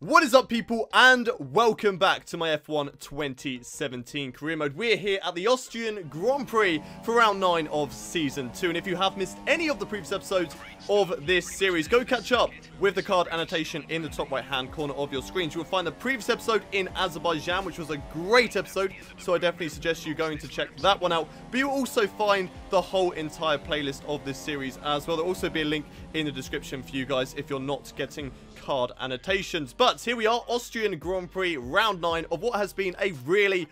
What is up, people, and welcome back to my F1 2017 career mode. We're here at the Austrian Grand Prix for round 9 of Season 2. And if you have missed any of the previous episodes of this series, go catch up with the card annotation in the top right-hand corner of your screen. You will find the previous episode in Azerbaijan, which was a great episode, so I definitely suggest you going to check that one out. But you'll also find the whole entire playlist of this series as well. There'll also be a link in the description for you guys if you're not getting card annotations. But here we are, Austrian Grand Prix round 9 of what has been a really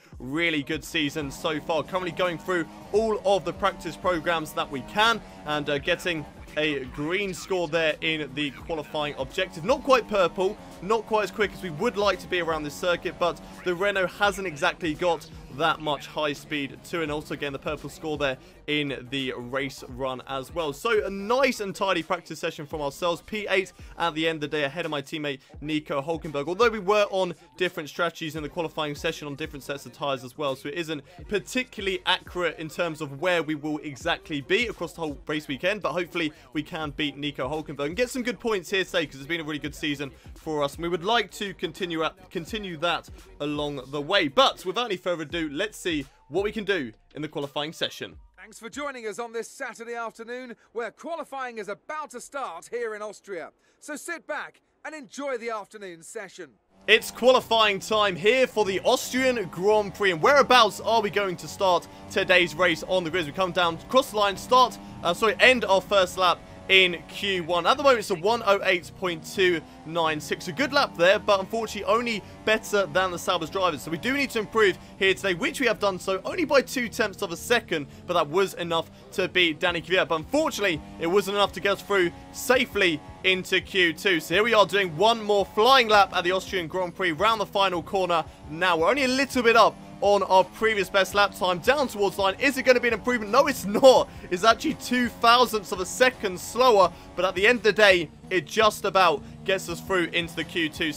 good season so far. Currently going through all of the practice programs that we can and getting a green score there in the qualifying objective. Not quite purple, not quite as quick as we would like to be around this circuit, but the Renault hasn't exactly got that much high speed to, and also getting the purple score there in the race run as well. So a nice and tidy practice session from ourselves. P8 at the end of the day, ahead of my teammate Nico Hulkenberg, although we were on different strategies in the qualifying session on different sets of tyres as well, so it isn't particularly accurate in terms of where we will exactly be across the whole race weekend, but hopefully we can beat Nico Hulkenberg and get some good points here today, because it's been a really good season for us and we would like to continue that along the way. But without any further ado, let's see what we can do in the qualifying session. Thanks for joining us on this Saturday afternoon where qualifying is about to start here in Austria. So sit back and enjoy the afternoon session. It's qualifying time here for the Austrian Grand Prix, and whereabouts are we going to start today's race on the grid? We come down, cross the line, end our first lap in Q1. At the moment, it's a 108.296. A good lap there, but unfortunately only better than the Sauber's drivers. So we do need to improve here today, which we have done so only by 0.2 of a second, but that was enough to beat Danny Kvyat. But unfortunately, it wasn't enough to get us through safely into Q2. So here we are doing one more flying lap at the Austrian Grand Prix, round the final corner. Now we're only a little bit up on our previous best lap time, down towards line. Is it going to be an improvement? No, it's not. It's actually 0.02 of a second slower, but at the end of the day, it just about gets us through into the Q2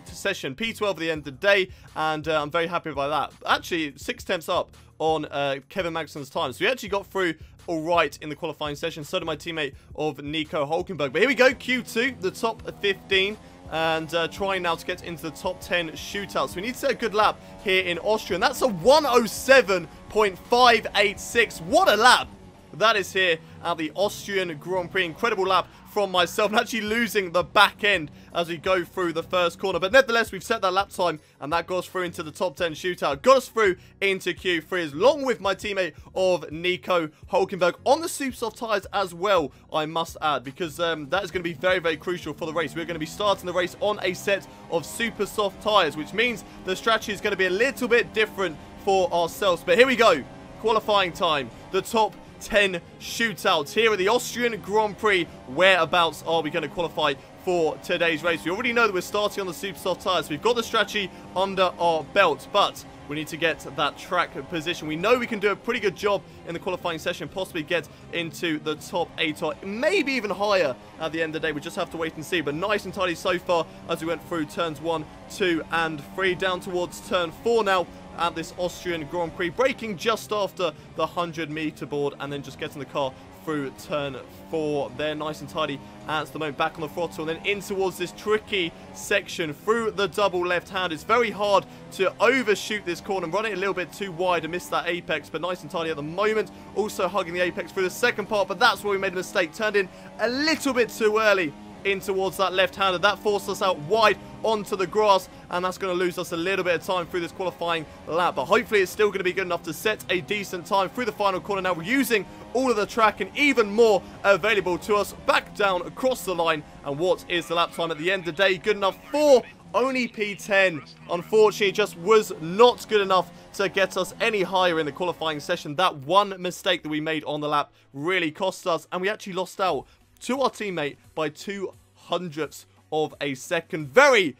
session. P12 at the end of the day, and I'm very happy about that. Actually, 0.6 up on Kevin Magnussen's time, so we actually got through all right in the qualifying session. So did my teammate of Nico Hulkenberg. But here we go, Q2, the top 15. And trying now to get into the top 10 shootouts. So we need to set a good lap here in Austria. And that's a 107.586. What a lap that is here at the Austrian Grand Prix. Incredible lap from myself, and actually losing the back end as we go through the first corner. But nevertheless, we've set that lap time, and that got us through into the top 10 shootout. Got us through into Q3, along with my teammate of Nico Hulkenberg on the super soft tyres as well, I must add, because that is going to be very crucial for the race. We're going to be starting the race on a set of super soft tyres, which means the strategy is going to be a little bit different for ourselves. But here we go, qualifying time, the top 10 shootouts here at the Austrian Grand Prix. Whereabouts are we going to qualify for today's race? We already know that we're starting on the super soft tyres, so we've got the strategy under our belt, but we need to get that track position. We know we can do a pretty good job in the qualifying session, possibly get into the top 8 or maybe even higher at the end of the day. We just have to wait and see, but nice and tidy so far as we went through turns 1, 2 and 3, down towards turn 4 now at this Austrian Grand Prix, braking just after the 100-meter board and then just getting the car through turn 4 there, nice and tidy at the moment, back on the throttle and then in towards this tricky section through the double left hand. It's very hard to overshoot this corner and run it a little bit too wide and miss that apex, but nice and tidy at the moment, also hugging the apex through the second part. But that's where we made a mistake, turned in a little bit too early in towards that left-hander. That forced us out wide onto the grass, and that's going to lose us a little bit of time through this qualifying lap, but hopefully it's still going to be good enough to set a decent time through the final corner. Now we're using all of the track and even more available to us, back down across the line, and what is the lap time at the end of the day? Good enough for only P10. Unfortunately, just was not good enough to get us any higher in the qualifying session. That one mistake that we made on the lap really cost us, and we actually lost out to our teammate by 0.02 of a second. Very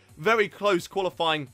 close qualifying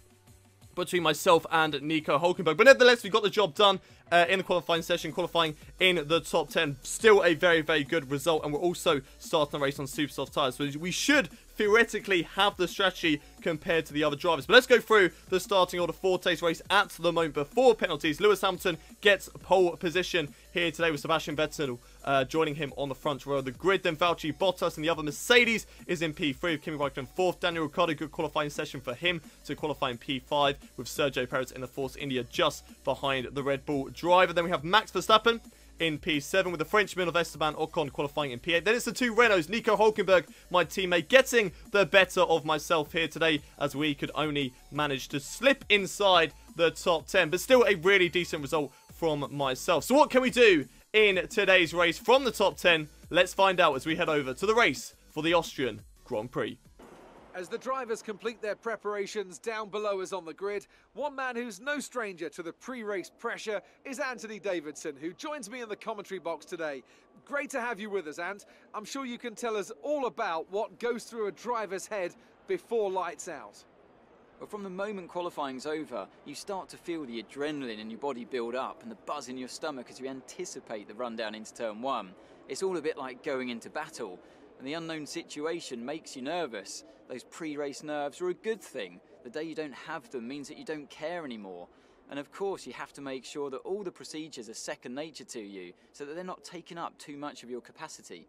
between myself and Nico Hulkenberg. But nevertheless, we got the job done in the qualifying session, qualifying in the top 10. Still a very good result, and we're also starting the race on super soft tyres. So we should theoretically have the strategy compared to the other drivers. But let's go through the starting order for today's race at the moment before penalties. Lewis Hamilton gets pole position here today with Sebastian Vettel joining him on the front row of the grid. Then Valtteri Bottas and the other Mercedes is in P3 with Kimi Raikkonen 4th. Daniel Ricciardo, good qualifying session for him to qualify in P5 with Sergio Perez in the Force India just behind the Red Bull driver. Then we have Max Verstappen in P7 with the Frenchman of Esteban Ocon qualifying in P8. Then it's the two Renaults, Nico Hülkenberg, my teammate, getting the better of myself here today as we could only manage to slip inside the top 10. But still a really decent result from myself. So what can we do in today's race from the top 10? Let's find out as we head over to the race for the Austrian Grand Prix. As the drivers complete their preparations down below us on the grid, one man who's no stranger to the pre-race pressure is Anthony Davidson, who joins me in the commentary box today. Great to have you with us, Ant. I'm sure you can tell us all about what goes through a driver's head before lights out. Well, from the moment qualifying's over, you start to feel the adrenaline in your body build up and the buzz in your stomach as you anticipate the run down into turn 1. It's all a bit like going into battle, and the unknown situation makes you nervous. Those pre-race nerves are a good thing. The day you don't have them means that you don't care anymore. And of course, you have to make sure that all the procedures are second nature to you so that they're not taking up too much of your capacity.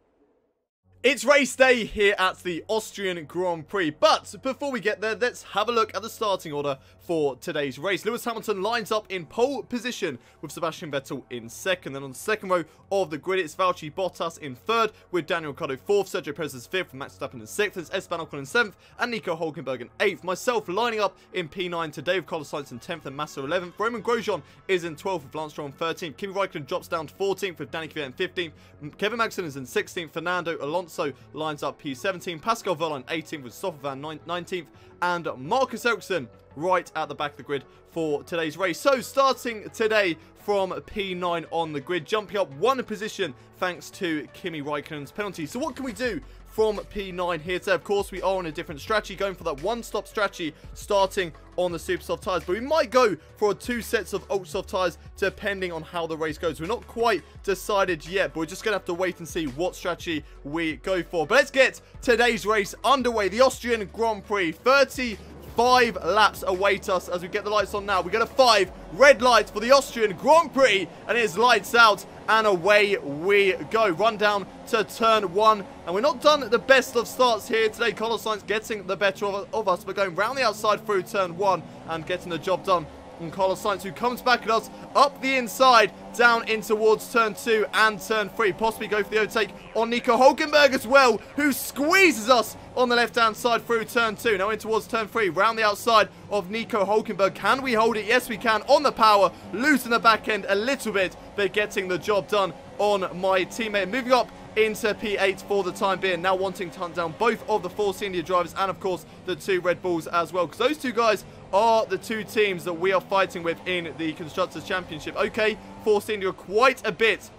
It's race day here at the Austrian Grand Prix, but before we get there, let's have a look at the starting order for today's race. Lewis Hamilton lines up in pole position with Sebastian Vettel in second. Then on the second row of the grid, it's Valtteri Bottas in third, with Daniel Ricciardo 4th, Sergio Perez is 5th, Max Verstappen in 6th, it's Esteban Ocon in 7th, and Nico Hülkenberg in 8th. Myself lining up in P9 today with Carlos Sainz in 10th and Massa 11th. Romain Grosjean is in 12th with Lance Stroll in 13th. Kimi Raikkonen drops down to 14th with Danny Kvyat in 15th. Kevin Magnussen is in 16th. Fernando Alonso lines up P17. Pascal Wehrlein 18th with Stoffel Van 19th. And Marcus Ericsson right at the back of the grid for today's race. So starting today from P9 on the grid, jumping up one position thanks to Kimi Raikkonen's penalty. So what can we do from P9 here today? Of course, we are on a different strategy, going for that one-stop strategy starting on the super soft tyres, but we might go for 2 sets of ultra soft tyres depending on how the race goes. We're not quite decided yet, but we're just going to have to wait and see what strategy we go for. But let's get today's race underway. The Austrian Grand Prix, 35 laps await us as we get the lights on now. We get a 5 red light for the Austrian Grand Prix, and it's lights out and away we go. Run down to turn 1, and we're not done the best of starts here today. Carlos Sainz getting the better of us, but going round the outside through turn 1 and getting the job done. And Carlos Sainz, who comes back at us up the inside, down in towards turn 2 and turn 3. Possibly go for the overtake on Nico Hülkenberg as well, who squeezes us on the left-hand side through turn 2. Now in towards turn 3, round the outside of Nico Hülkenberg. Can we hold it? Yes, we can. On the power, losing the back end a little bit, but getting the job done on my teammate. Moving up into P8 for the time being, now wanting to hunt down both of the Force India drivers and of course the 2 Red Bulls as well, because those 2 guys are the 2 teams that we are fighting with in the Constructors' Championship. Okay, Force India are quite a bit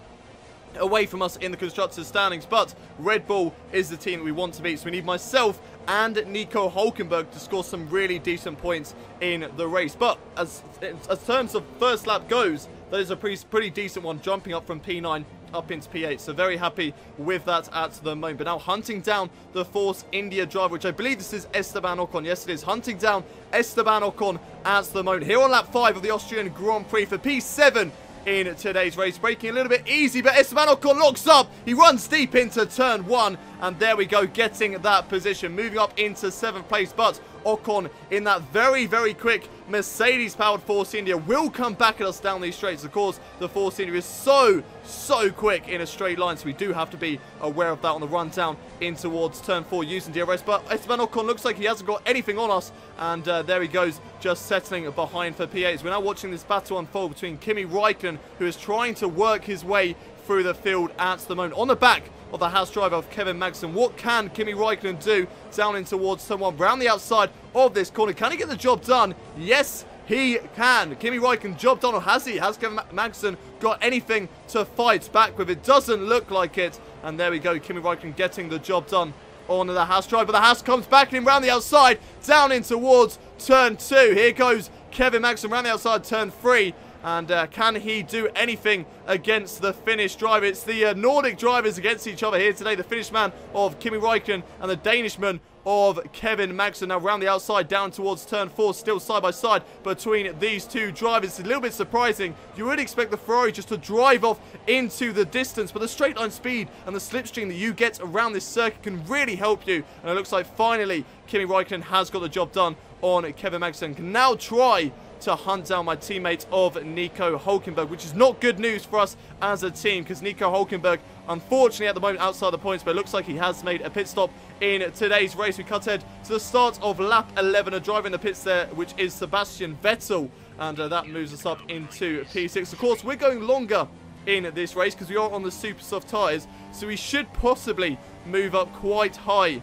away from us in the Constructors' standings, but Red Bull is the team that we want to beat, so we need myself and Nico Hülkenberg to score some really decent points in the race. But as terms of first lap goes, that is a pretty decent one, jumping up from P9 up into P8, so very happy with that at the moment. But now hunting down the Force India driver, which I believe this is Esteban Ocon. Yes, it is. Hunting down Esteban Ocon at the moment here on lap 5 of the Austrian Grand Prix for P7 in today's race. Braking a little bit easy, but Esteban Ocon locks up. He runs deep into turn 1, and there we go, getting that position, moving up into 7th place. But Ocon, in that very, very quick Mercedes-powered Force India, will come back at us down these straights. Of course, the Force India is so quick in a straight line, so we do have to be aware of that on the run down in towards turn 4 using DRS. But Esteban Ocon looks like he hasn't got anything on us, and there he goes, just settling behind for P8. We're now watching this battle unfold between Kimi Raikkonen, who is trying to work his way through the field at the moment, on the back of the house driver of Kevin Magnussen. What can Kimi Raikkonen do down in towards turn 1, round the outside of this corner? Can he get the job done? Yes, he can. Kimi Raikkonen, job done, or has he? Has Kevin Magnussen got anything to fight back with? It doesn't look like it. And there we go, Kimi Raikkonen getting the job done on the house driver. The house comes back in round the outside, down in towards turn 2. Here goes Kevin Magnussen round the outside, turn 3. And can he do anything against the Finnish driver? It's the Nordic drivers against each other here today. The Finnish man of Kimi Raikkonen and the Danishman of Kevin Magnussen. Now around the outside, down towards turn 4, still side by side between these two drivers. It's a little bit surprising. You would expect the Ferrari just to drive off into the distance, but the straight line speed and the slipstream that you get around this circuit can really help you. And it looks like finally Kimi Räikkönen has got the job done on Kevin Magnussen. Can now try to hunt down my teammate of Nico Hülkenberg, which is not good news for us as a team, because Nico Hülkenberg, unfortunately at the moment outside the points, but it looks like he has made a pit stop in today's race. We cut ahead to the start of lap 11, a driver in the pits there, which is Sebastian Vettel, and that moves us up into P6. Of course, we're going longer in this race because we are on the super soft tyres, so we should possibly move up quite high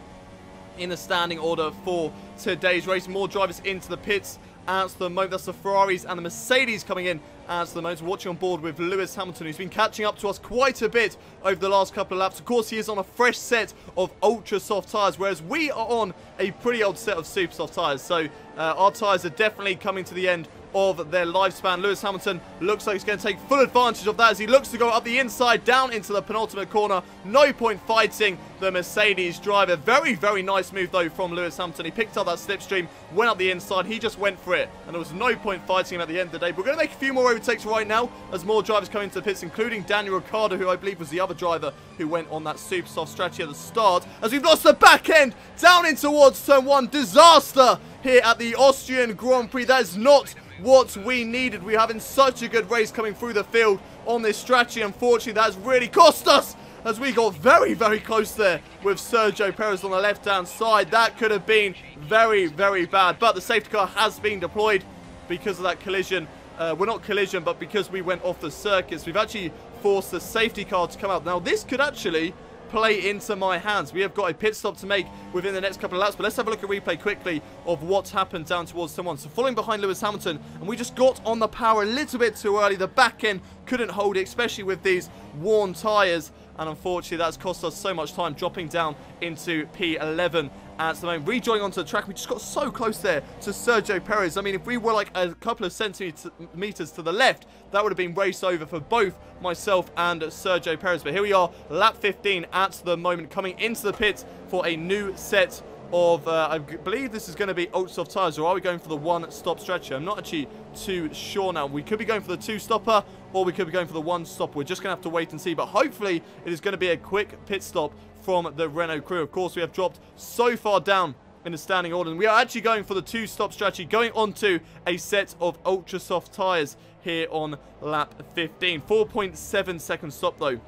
in the standing order for today's race. More drivers into the pits at the moment. That's the Ferraris and the Mercedes coming in at the moment. We're watching on board with Lewis Hamilton, who's been catching up to us quite a bit over the last couple of laps. Of course, he is on a fresh set of ultra soft tyres, whereas we are on a pretty old set of super soft tyres. So our tyres are definitely coming to the end of their lifespan. Lewis Hamilton looks like he's going to take full advantage of that as he looks to go up the inside, down into the penultimate corner. No point fighting the Mercedes driver. Very, very nice move, though, from Lewis Hamilton. He picked up that slipstream, went up the inside. He just went for it, and there was no point fighting him at the end of the day. But we're going to make a few more overtakes right now as more drivers come into the pits, including Daniel Ricciardo, who I believe was the other driver who went on that super soft strategy at the start. As we've lost the back end down in towards turn 1. Disaster here at the Austrian Grand Prix. That is not what we needed. We're having such a good race coming through the field on this strategy. Unfortunately, that has really cost us as we got very, very close there with Sergio Perez on the left-hand side. That could have been very, very bad. But the safety car has been deployed because of that collision. Well, not collision, but because we went off the circuits. We've actually forced the safety car to come out. Now, this could actually play into my hands. We have got a pit stop to make within the next couple of laps, but let's have a look at replay quickly of what's happened down towards turn 1. So following behind Lewis Hamilton, and we just got on the power a little bit too early. The back end couldn't hold it, especially with these worn tyres, and unfortunately that's cost us so much time, dropping down into P11 at the moment. Rejoining onto the track, we just got so close there to Sergio Perez. I mean, if we were like a couple of centimeters to the left, that would have been race over for both myself and Sergio Perez. But here we are, lap 15 at the moment, coming into the pits for a new set of, I believe this is going to be ultra soft tyres, or are we going for the one-stop strategy? I'm not actually too sure now. We could be going for the two-stopper, or we could be going for the one-stopper. We're just going to have to wait and see, but hopefully it is going to be a quick pit stop from the Renault crew. Of course, we have dropped so far down in the standing order, and we are actually going for the two-stop strategy, going onto a set of ultra soft tyres here on lap 15. 4.7 second stop, though,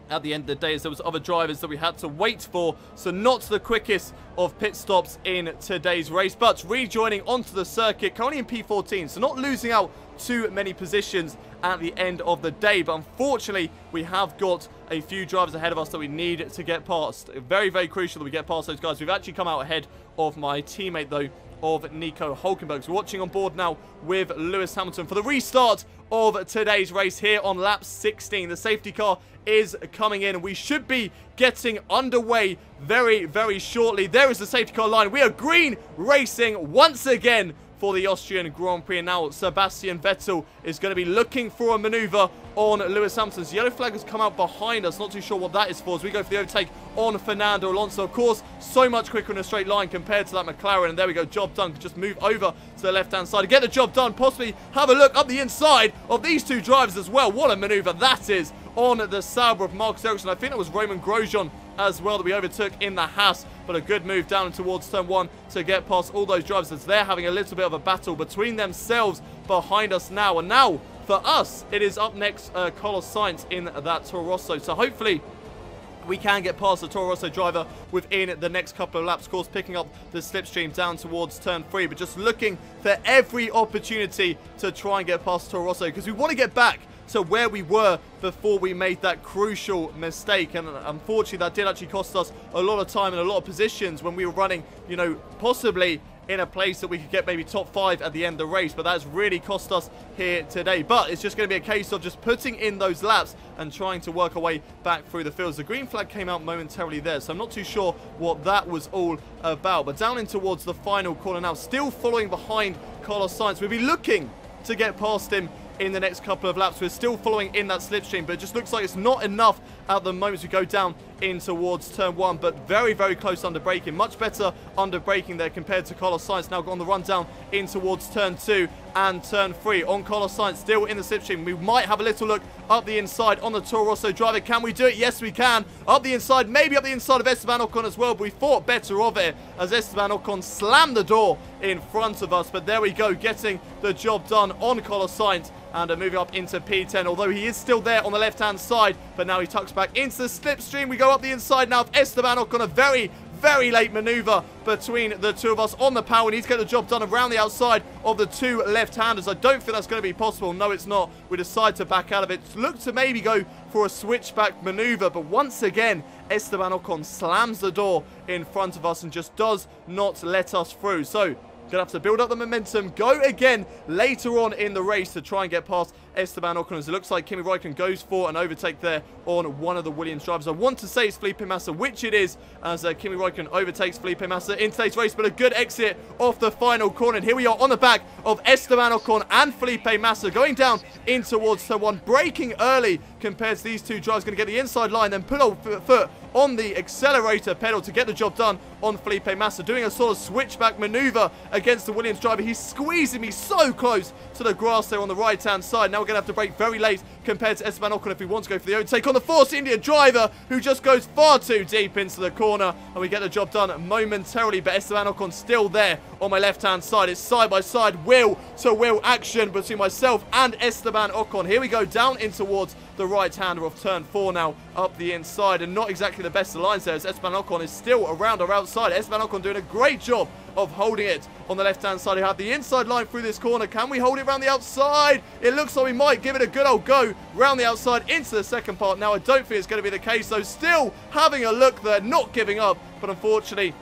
at the end of the day, as there was other drivers that we had to wait for, so not the quickest of pit stops in today's race, but rejoining onto the circuit, currently in P14, so not losing out too many positions at the end of the day. But unfortunately, we have got a few drivers ahead of us that we need to get past. Very, very crucial that we get past those guys. We've actually come out ahead of my teammate, though, of Nico Hülkenberg. So we're watching on board now with Lewis Hamilton for the restart of today's race here on lap 16. The safety car is coming in, and we should be getting underway very, very shortly. There is the safety car line. We are green racing once again for the Austrian Grand Prix, and now Sebastian Vettel is going to be looking for a maneuver on Lewis Hamilton's yellow flag has come out behind us. Not too sure what that is for as we go for the overtake on Fernando Alonso. Of course, so much quicker in a straight line compared to that McLaren, and there we go, job done. Just move over to the left-hand side to get the job done, possibly have a look up the inside of these two drivers as well. What a maneuver that is on the Sauber of Marcus Ericsson. I think it was Roman Grosjean as well that we overtook in the Haas, but a good move down towards turn 1 to get past all those drivers as they're having a little bit of a battle between themselves behind us now. And now for us, it is up next Carlos Sainz in that Toro Rosso, so hopefully we can get past the Toro Rosso driver within the next couple of laps. Of course, picking up the slipstream down towards turn 3, but just looking for every opportunity to try and get past Toro Rosso because we want to get back to where we were before we made that crucial mistake. And unfortunately, that did actually cost us a lot of time and a lot of positions when we were running, you know, possibly in a place that we could get maybe top 5 at the end of the race, but that's really cost us here today. But it's just going to be a case of just putting in those laps and trying to work our way back through the fields. The green flag came out momentarily there, so I'm not too sure what that was all about. But down in towards the final corner now, still following behind Carlos Sainz. We'll be looking to get past him in the next couple of laps. We're still following in that slipstream, but it just looks like it's not enough at the moment as we go down in towards turn 1, but very, very close under braking. Much better under braking there compared to Carlos Sainz. Now on the run down in towards turn 2 and turn 3 on Carlos Sainz, still in the slipstream. We might have a little look up the inside on the Toro Rosso driver. Can we do it? Yes, we can. Up the inside, maybe up the inside of Esteban Ocon as well, but we thought better of it as Esteban Ocon slammed the door in front of us. But there we go, getting the job done on Carlos Sainz and moving up into P10, although he is still there on the left-hand side, but now he tucks back into the slipstream. We go up the inside now of Esteban Ocon, a very, very late maneuver between the two of us on the power. We need to get the job done around the outside of the two left-handers. I don't think that's going to be possible. No, it's not. We decide to back out of it. Look to maybe go for a switchback maneuver, but once again, Esteban Ocon slams the door in front of us and just does not let us through. So gonna have to build up the momentum, go again later on in the race to try and get past Esteban Ocon, as it looks like Kimi Räikkönen goes for an overtake there on one of the Williams drivers. I want to say it's Felipe Massa, which it is, as Kimi Räikkönen overtakes Felipe Massa in today's race, but a good exit off the final corner. And here we are on the back of Esteban Ocon and Felipe Massa going down in towards turn 1, braking early compared to these two drivers. Going to get the inside line, then put a foot on the accelerator pedal to get the job done on Felipe Massa, doing a sort of switchback maneuver against the Williams driver. He's squeezing me so close to the grass there on the right-hand side. Now we're going to have to brake very late compared to Esteban Ocon if we want to go for the overtake on the Force India driver, who just goes far too deep into the corner, and we get the job done momentarily. But Esteban Ocon still there on my left-hand side. It's side-by-side, wheel-to-wheel action between myself and Esteban Ocon. Here we go down in towards the right-hander of turn 4 now, up the inside, and not exactly the best of lines there as Esteban Ocon is still around our outside. Esteban Ocon doing a great job of holding it on the left-hand side. We have the inside line through this corner. Can we hold it around the outside? It looks like we might. Give it a good old go round the outside into the second part. Now, I don't think it's going to be the case, though. Still having a look there, not giving up, but unfortunately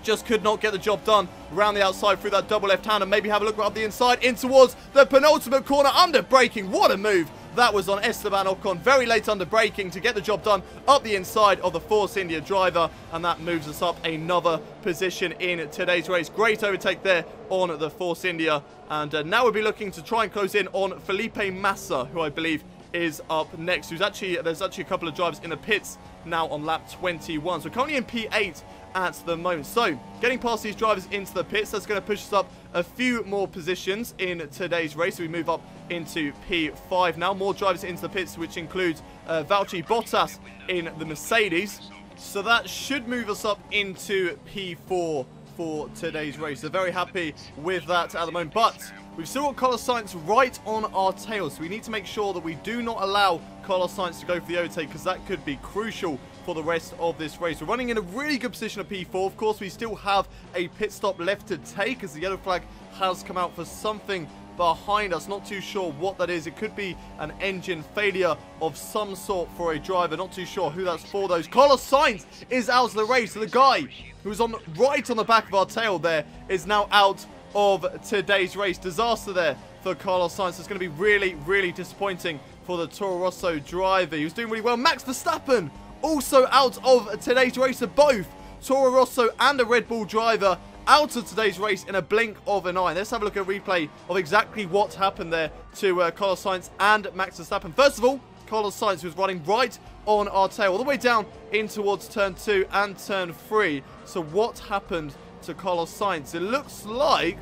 just could not get the job done around the outside through that double left hand, and maybe have a look up the inside in towards the penultimate corner under braking. What a move that was on Esteban Ocon, very late under braking to get the job done up the inside of the Force India driver, and that moves us up another position in today's race. Great overtake there on the Force India, and now we'll be looking to try and close in on Felipe Massa, who I believe is up next. There's actually a couple of drivers in the pits now on lap 21, so we're currently in P8 at the moment. So getting past these drivers into the pits, that's going to push us up a few more positions in today's race. So we move up into P5 now. More drivers into the pits, which includes Valtteri Bottas in the Mercedes. So that should move us up into P4 for today's race. So very happy with that at the moment. But we've still got Carlos Sainz right on our tail, so we need to make sure that we do not allow Carlos Sainz to go for the overtake, because that could be crucial for the rest of this race. We're running in a really good position at P4. Of course, we still have a pit stop left to take, as the yellow flag has come out for something behind us. Not too sure what that is. It could be an engine failure of some sort for a driver. Not too sure who that's for, though. Carlos Sainz is out of the race. So the guy who's right on the back of our tail there is now out of today's race. Disaster there for Carlos Sainz. It's going to be really, really disappointing for the Toro Rosso driver. He was doing really well. Max Verstappen also out of today's race. Of both Toro Rosso and a Red Bull driver out of today's race in a blink of an eye. Let's have a look at a replay of exactly what happened there to Carlos Sainz and Max Verstappen. First of all, Carlos Sainz was running right on our tail all the way down in towards turn 2 and turn 3. So what happened to Carlos Sainz? It looks like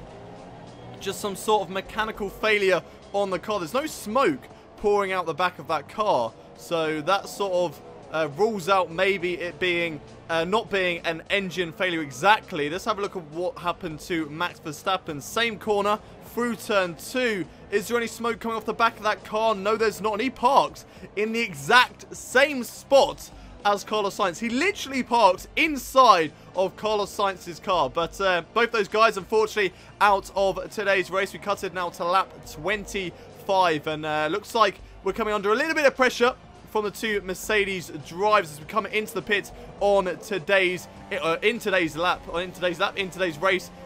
just some sort of mechanical failure on the car. There's no smoke pouring out the back of that car, so that sort of rules out maybe it being not being an engine failure exactly. Let's have a look at what happened to Max Verstappen. Same corner through turn 2. Is there any smoke coming off the back of that car? No, there's not. And he parks in the exact same spot as Carlos Sainz. He literally parks inside of Carlos Sainz's car. But both those guys, unfortunately, out of today's race. We cut it now to lap 25. And looks like we're coming under a little bit of pressure from the two Mercedes drivers as we come into the pit on today's race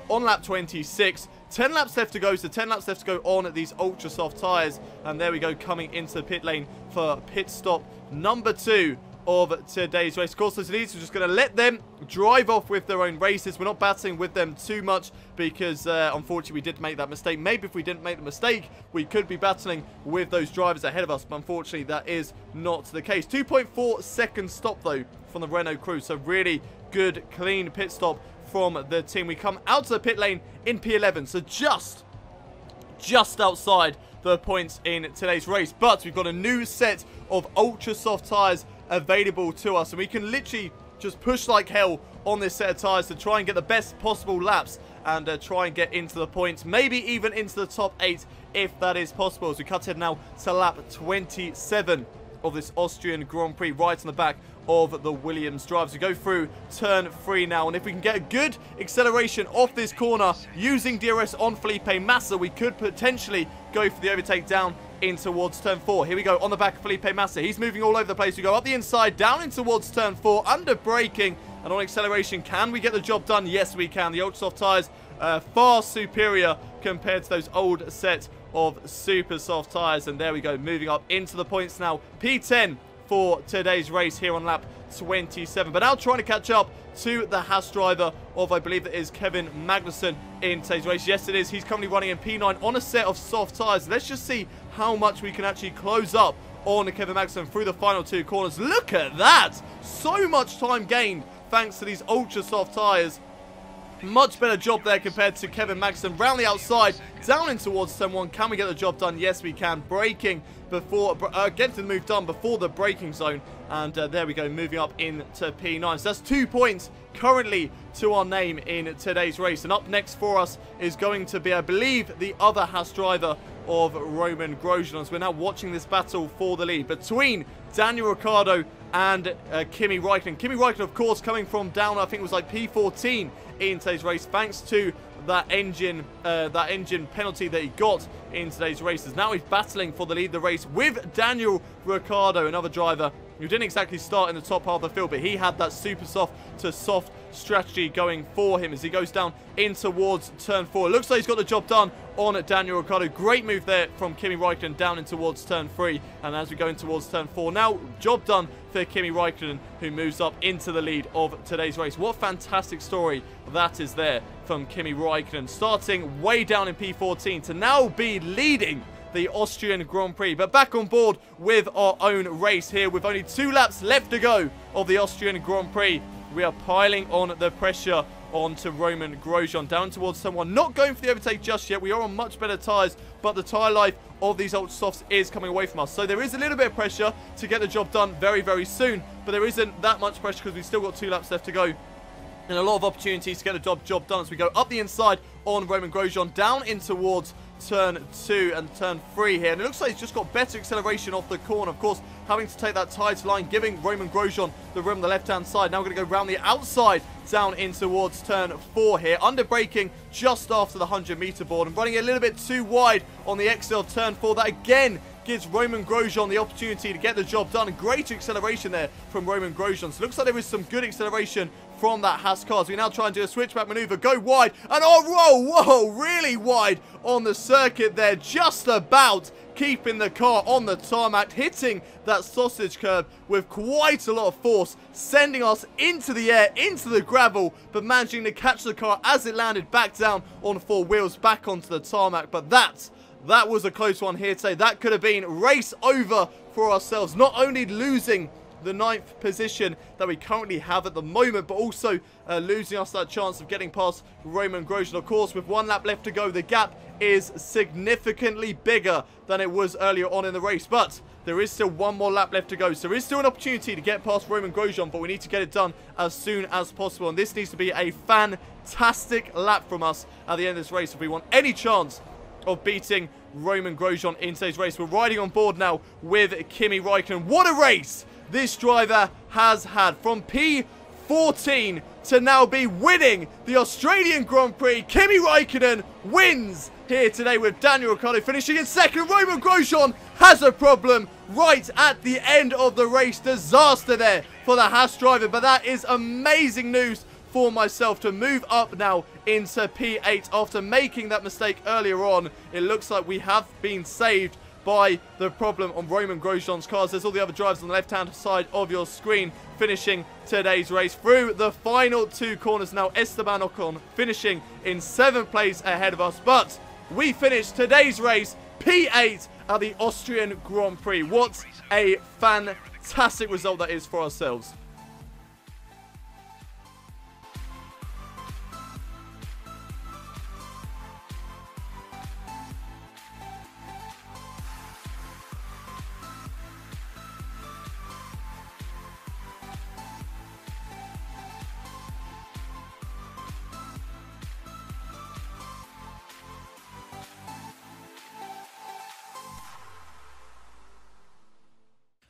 on lap 26. 10 laps left to go, so 10 laps left to go on these ultra soft tyres. And there we go, coming into the pit lane for pit stop number 2 of today's race. Of course, as it is, we're just going to let them drive off with their own races. We're not battling with them too much because, unfortunately, we did make that mistake. Maybe if we didn't make the mistake, we could be battling with those drivers ahead of us. But unfortunately, that is not the case. 2.4 second stop, though, from the Renault crew. So really good, clean pit stop from the team. We come out to the pit lane in P11. So just outside the points in today's race. But we've got a new set of ultra soft tyres available to us, and we can literally just push like hell on this set of tyres to try and get the best possible laps and try and get into the points, maybe even into the top 8 if that is possible. As we cut ahead now to lap 27 of this Austrian Grand Prix, right on the back of the Williams drivers. We go through turn 3 now, and if we can get a good acceleration off this corner using DRS on Felipe Massa, we could potentially go for the overtake down in towards turn 4. Here we go on the back of Felipe Massa. He's moving all over the place. We go up the inside, down in towards turn 4, under braking, and on acceleration. Can we get the job done? Yes, we can. The ultra soft tyres far superior compared to those old set of super soft tyres. And there we go, moving up into the points now. P10 for today's race here on lap 27. But now trying to catch up to the Haas driver of, I believe that is Kevin Magnussen in today's race. Yes, it is. He's currently running in P9 on a set of soft tyres. Let's just see how much we can actually close up on Kevin Magnussen through the final 2 corners. Look at that! So much time gained thanks to these ultra soft tyres. Much better job there compared to Kevin Magnussen. Round the outside, down in towards turn 1. Can we get the job done? Yes, we can. Braking before, getting the move done before the braking zone. And there we go, moving up into P9. So that's 2 points currently to our name in today's race. And up next for us is going to be, I believe, the other Haas driver of Roman Grosjean. So we're now watching this battle for the lead between Daniel Ricciardo and Kimi Räikkönen. Kimi Räikkönen, of course, coming from down, I think it was like P14 in today's race, thanks to that engine penalty that he got in today's races. Now he's battling for the lead of the race with Daniel Ricciardo, another driver who didn't exactly start in the top half of the field, but he had that super soft to soft strategy going for him as he goes down in towards turn 4. It looks like he's got the job done on Daniel Ricciardo. Great move there from Kimi Räikkönen down in towards turn 3. And as we go in towards turn 4, now job done for Kimi Räikkönen, who moves up into the lead of today's race. What a fantastic story that is there from Kimi Räikkönen, starting way down in P14 to now be leading the Austrian Grand Prix. But back on board with our own race here with only 2 laps left to go of the Austrian Grand Prix. We are piling on the pressure onto Roman Grosjean down towards someone. Not going for the overtake just yet. We are on much better tyres, but the tyre life of these ultra softs is coming away from us. So there is a little bit of pressure to get the job done very, very soon, but there isn't that much pressure because we've still got 2 laps left to go. And a lot of opportunities to get the job done as we go up the inside on Roman Grosjean, down in towards turn 2 and turn 3 here. And it looks like he's just got better acceleration off the corner. Of course, having to take that tight line, giving Roman Grosjean the room on the left-hand side. Now we're going to go round the outside, down in towards turn 4 here. Under braking just after the 100-meter board and running a little bit too wide on the exit of turn 4. That again gives Roman Grosjean the opportunity to get the job done. Great acceleration there from Roman Grosjean. So it looks like there is some good acceleration from that Haas car. So we now try and do a switchback maneuver, go wide, and oh, whoa, really wide on the circuit there, just about keeping the car on the tarmac, hitting that sausage curb with quite a lot of force, sending us into the air, into the gravel, but managing to catch the car as it landed back down on 4 wheels, back onto the tarmac. But that was a close one here today. That could have been race over for ourselves, not only losing the 9th position that we currently have at the moment, but also losing us that chance of getting past Roman Grosjean. Of course, with 1 lap left to go, the gap is significantly bigger than it was earlier on in the race, but there is still 1 more lap left to go, so there is still an opportunity to get past Roman Grosjean, but we need to get it done as soon as possible, and this needs to be a fantastic lap from us at the end of this race if we want any chance of beating Roman Grosjean in today's race. We're riding on board now with Kimi Räikkönen. What a race this driver has had, from P14 to now be winning the Australian Grand Prix. Kimi Räikkönen wins here today with Daniel Ricciardo finishing in 2nd. Roman Grosjean has a problem right at the end of the race. Disaster there for the Haas driver, but that is amazing news for myself to move up now into P8 after making that mistake earlier on. It looks like we have been saved by the problem on Romain Grosjean's cars. There's all the other drivers on the left-hand side of your screen finishing today's race. Through the final 2 corners now, Esteban Ocon finishing in 7th place ahead of us. But we finished today's race P8 at the Austrian Grand Prix. What a fantastic result that is for ourselves.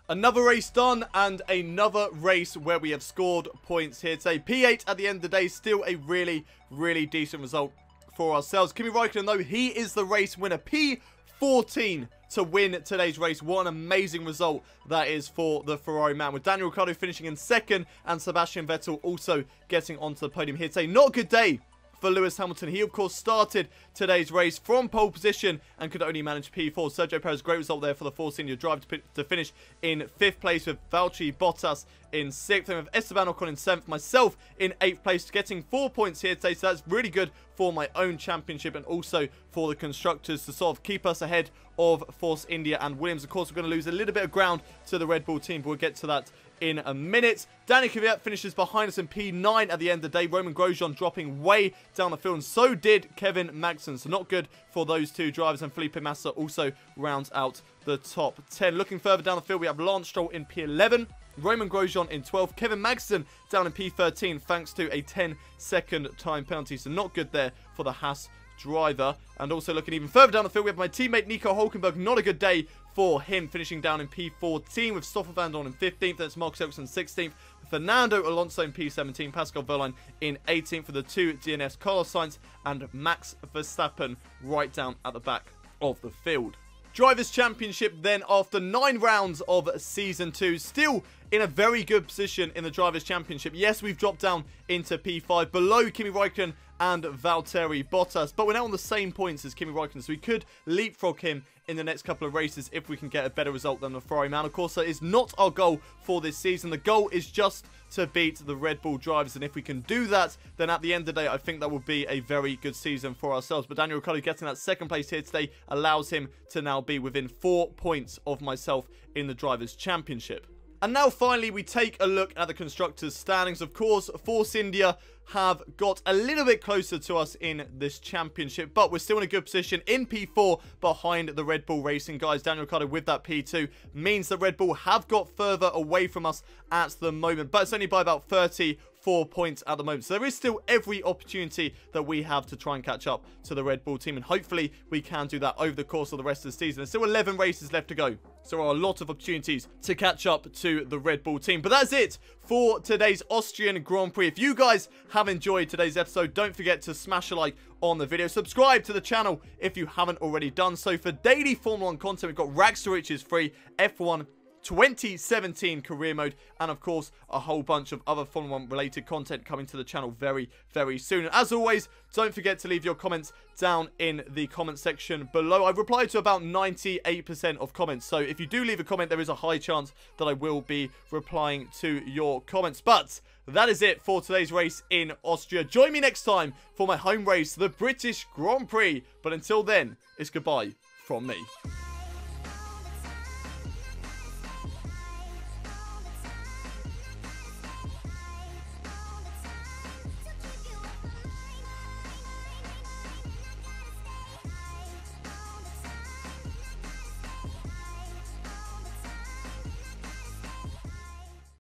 Another race done, and another race where we have scored points here today. P8 at the end of the day, still a really, really decent result for ourselves. Kimi Räikkönen, though, he is the race winner. P14 to win today's race. What an amazing result that is for the Ferrari man, with Daniel Ricciardo finishing in 2nd and Sebastian Vettel also getting onto the podium here today. Not a good day for Lewis Hamilton. He, of course, started today's race from pole position and could only manage P4. Sergio Perez, great result there for the Force India driver to finish in 5th place, with Valtteri Bottas in 6th, and with Esteban Ocon in 7th, myself in 8th place, getting 4 points here today. So that's really good for my own championship and also for the constructors to sort of keep us ahead of Force India and Williams. Of course, we're going to lose a little bit of ground to the Red Bull team, but we'll get to that in a minute. Danny Kvyat finishes behind us in P9 at the end of the day. Romain Grosjean dropping way down the field, and so did Kevin Magnussen. So not good for those 2 drivers, and Felipe Massa also rounds out the top 10. Looking further down the field, we have Lance Stroll in P11. Romain Grosjean in 12th. Kevin Magnussen down in P13 thanks to a 10-second time penalty. So not good there for the Haas driver. And also looking even further down the field, we have my teammate Nico Hülkenberg. Not a good day for him, finishing down in P14 with Stoffel Van Dorn in 15th. That's Marcus Ericsson 16th. Fernando Alonso in P17. Pascal Wehrlein in 18th for the 2 DNS. Carlos Sainz and Max Verstappen right down at the back of the field. Drivers' Championship then, after 9 rounds of Season 2. Still in a very good position in the Drivers' Championship. Yes, we've dropped down into P5, below Kimi Räikkönen and Valtteri Bottas. But we're now on the same points as Kimi Räikkönen, so we could leapfrog him in the next couple of races if we can get a better result than the Ferrari man. Of course, that is not our goal for this season. The goal is just to beat the Red Bull drivers, and if we can do that, then at the end of the day, I think that will be a very good season for ourselves. But Daniel Ricciardo getting that 2nd place here today allows him to now be within 4 points of myself in the Drivers' Championship. And now finally we take a look at the Constructors' standings. Of course, Force India have got a little bit closer to us in this championship, but we're still in a good position in P4 behind the Red Bull Racing guys. Daniel Ricciardo with that P2 means that Red Bull have got further away from us at the moment, but it's only by about 34 points at the moment. So there is still every opportunity that we have to try and catch up to the Red Bull team, and hopefully we can do that over the course of the rest of the season. There's still 11 races left to go, so there are a lot of opportunities to catch up to the Red Bull team. But that's it for today's Austrian Grand Prix. If you guys have enjoyed today's episode, don't forget to smash a like on the video. Subscribe to the channel if you haven't already done so. For daily Formula 1 content, we've got Rags to Riches free, F1 2017 career mode, and of course a whole bunch of other Formula 1 related content coming to the channel very, very soon. And as always, don't forget to leave your comments down in the comment section below. I've replied to about 98% of comments, so if you do leave a comment, there is a high chance that I will be replying to your comments. But that is it for today's race in Austria. Join me next time for my home race, the British Grand Prix. But until then, it's goodbye from me.